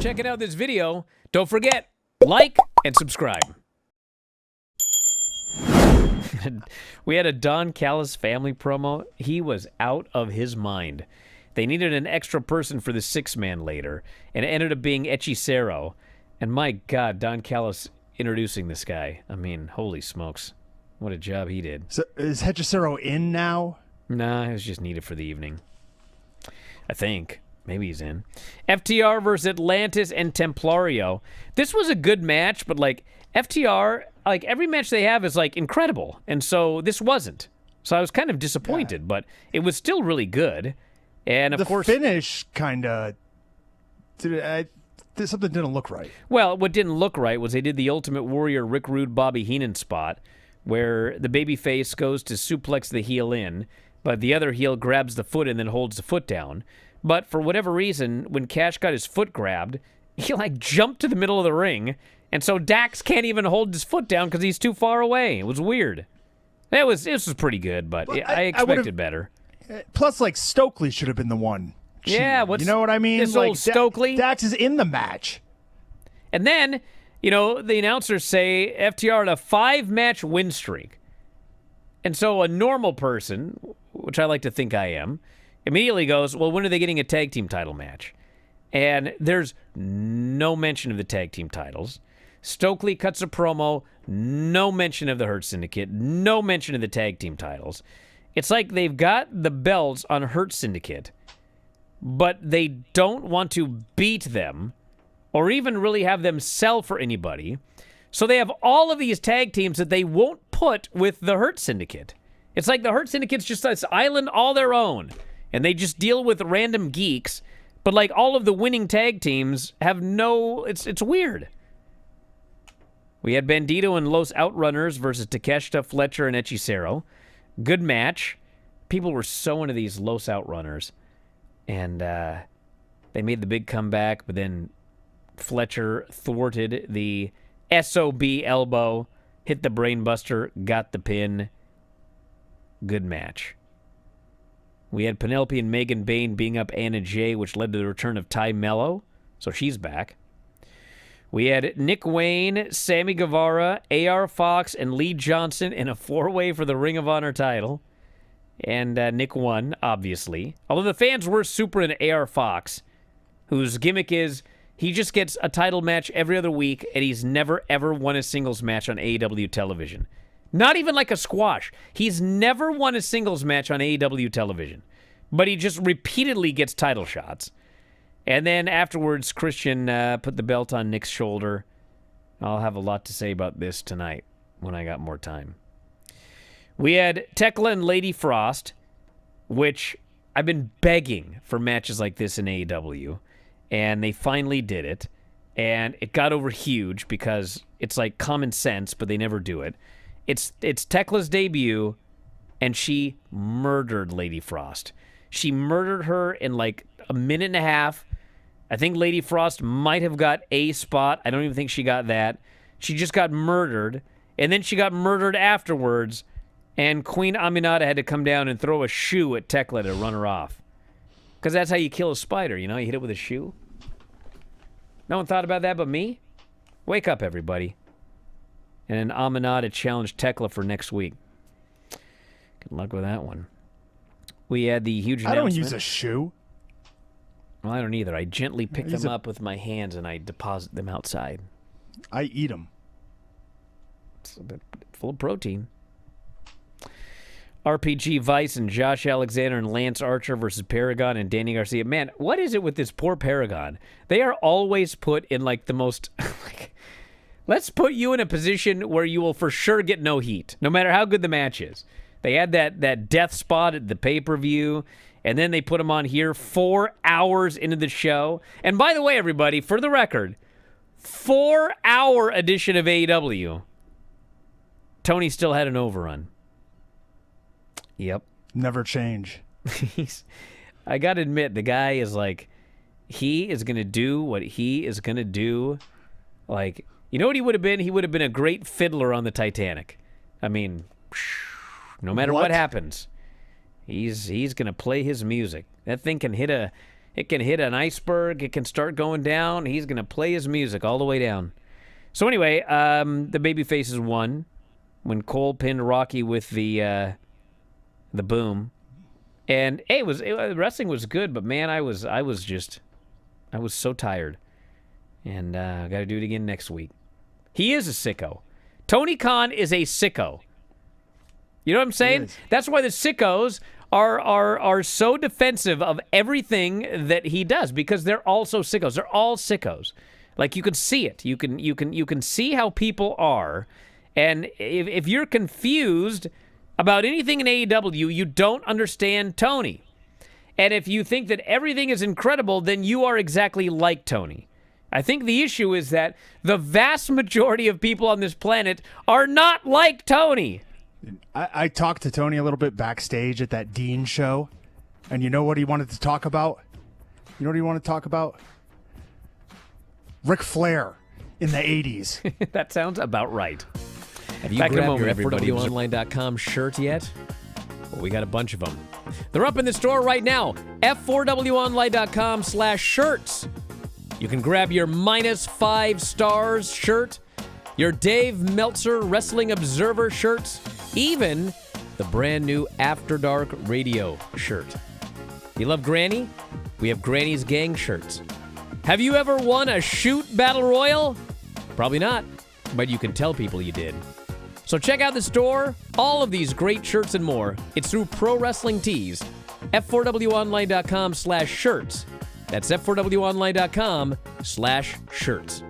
checking out this video. Don't forget, like and subscribe. We had a Don Callus family promo. He was out of his mind. They needed an extra person for the six-man later, and it ended up being Hechicero. And my God, Don Callus introducing this guy. I mean, holy smokes. What a job he did. So is Hechicero in now? Nah, it was just needed for the evening. I think. Maybe he's in. FTR versus Atlantis and Templario. This was a good match, but, like, FTR, like, every match they have is, like, incredible. And so this wasn't. So I was kind of disappointed, but it was still really good. And, of course... The finish kind of... Something didn't look right. Well, what didn't look right was they did the Ultimate Warrior Rick Rude Bobby Heenan spot where the babyface goes to suplex the heel in, but the other heel grabs the foot and then holds the foot down. But for whatever reason, when Cash got his foot grabbed, he, like, jumped to the middle of the ring, and so Dax can't even hold his foot down because he's too far away. It was weird. This was pretty good, but I expected better. Plus, like, Stokely should have been the one. Yeah, you know what I mean? This like, old Stokely. Dax is in the match. And then, you know, the announcers say FTR had a 5-match win streak. And so a normal person, which I like to think I am, immediately goes, well, when are they getting a tag team title match? And there's no mention of the tag team titles. Stokely cuts a promo, no mention of the Hurt Syndicate, no mention of the tag team titles. It's like they've got the belts on Hurt Syndicate, but they don't want to beat them or even really have them sell for anybody. So they have all of these tag teams that they won't put with the Hurt Syndicate. It's like the Hurt Syndicate's just this island all their own, and they just deal with random geeks, but like all of the winning tag teams have no... It's weird. We had Bandido and Los Outrunners versus Takeshita, Fletcher, and Hechicero. Good match. People were so into these Los Outrunners. And they made the big comeback, but then Fletcher thwarted the SOB elbow, hit the brainbuster, got the pin. Good match. We had Penelope and Megan Bain being up Anna Jay, which led to the return of Ty Mello, so she's back. We had Nick Wayne, Sammy Guevara, AR Fox, and Lee Johnson in a 4-way for the Ring of Honor title. And Nick won, obviously. Although the fans were super into AR Fox, whose gimmick is he just gets a title match every other week, and he's never, ever won a singles match on AEW television. Not even like a squash. He's never won a singles match on AEW television. But he just repeatedly gets title shots. And then afterwards, Christian put the belt on Nick's shoulder. I'll have a lot to say about this tonight when I got more time. We had Techla and Lady Frost, which I've been begging for matches like this in AEW. And they finally did it. And it got over huge because it's like common sense, but they never do it. It's Techla's debut, and she murdered Lady Frost. She murdered her in like a minute and a half. I think Lady Frost might have got a spot. I don't even think she got that. She just got murdered, and then she got murdered afterwards, and Queen Aminata had to come down and throw a shoe at Techla to run her off. Because that's how you kill a spider, you know? You hit it with a shoe. No one thought about that but me? Wake up, everybody. And then Aminata challenged Techla for next week. Good luck with that one. We had the huge announcement. I don't use a shoe. Well, I don't either. I gently pick them up with my hands and I deposit them outside. I eat them. It's a bit full of protein. RPG Vice and Josh Alexander and Lance Archer versus Paragon and Danny Garcia. Man, what is it with this poor Paragon? They are always put in like the most... Let's put you in a position where you will for sure get no heat, no matter how good the match is. They had that death spot at the pay-per-view, and then they put him on here 4 hours into the show. And by the way, everybody, for the record, 4-hour edition of AEW, Tony still had an overrun. Yep. Never change. I got to admit, the guy is like, he is going to do what he is going to do. Like, you know what he would have been? He would have been a great fiddler on the Titanic. I mean, no matter what happens, he's going to play his music. That thing can hit It can hit an iceberg. It can start going down. He's going to play his music all the way down. So anyway, the babyfaces won when Cole pinned Rocky with the boom. And hey, wrestling was good, but man, I was so tired. And I got to do it again next week. He is a sicko. Tony Khan is a sicko. You know what I'm saying? That's why the sickos are so defensive of everything that he does, because they're also sickos. They're all sickos. Like, you can see it. You can see how people are. And if you're confused about anything in AEW, you don't understand Tony. And if you think that everything is incredible, then you are exactly like Tony. I think the issue is that the vast majority of people on this planet are not like Tony. I talked to Tony a little bit backstage at that Dean show, and you know what he wanted to talk about? You know what he wanted to talk about? Ric Flair in the 80s. That sounds about right. Have you Back in a grabbed your moment, everybody. F4WOnline.com shirt yet? Well, we got a bunch of them. They're up in the store right now. F4WOnline.com/shirts. You can grab your -5 stars shirt, your Dave Meltzer Wrestling Observer shirts, even the brand new After Dark Radio shirt. You love Granny? We have Granny's Gang shirts. Have you ever won a shoot battle royal? Probably not, but you can tell people you did. So check out the store. All of these great shirts and more. It's through Pro Wrestling Tees. F4WOnline.com/shirts. That's F4WOnline.com/shirts.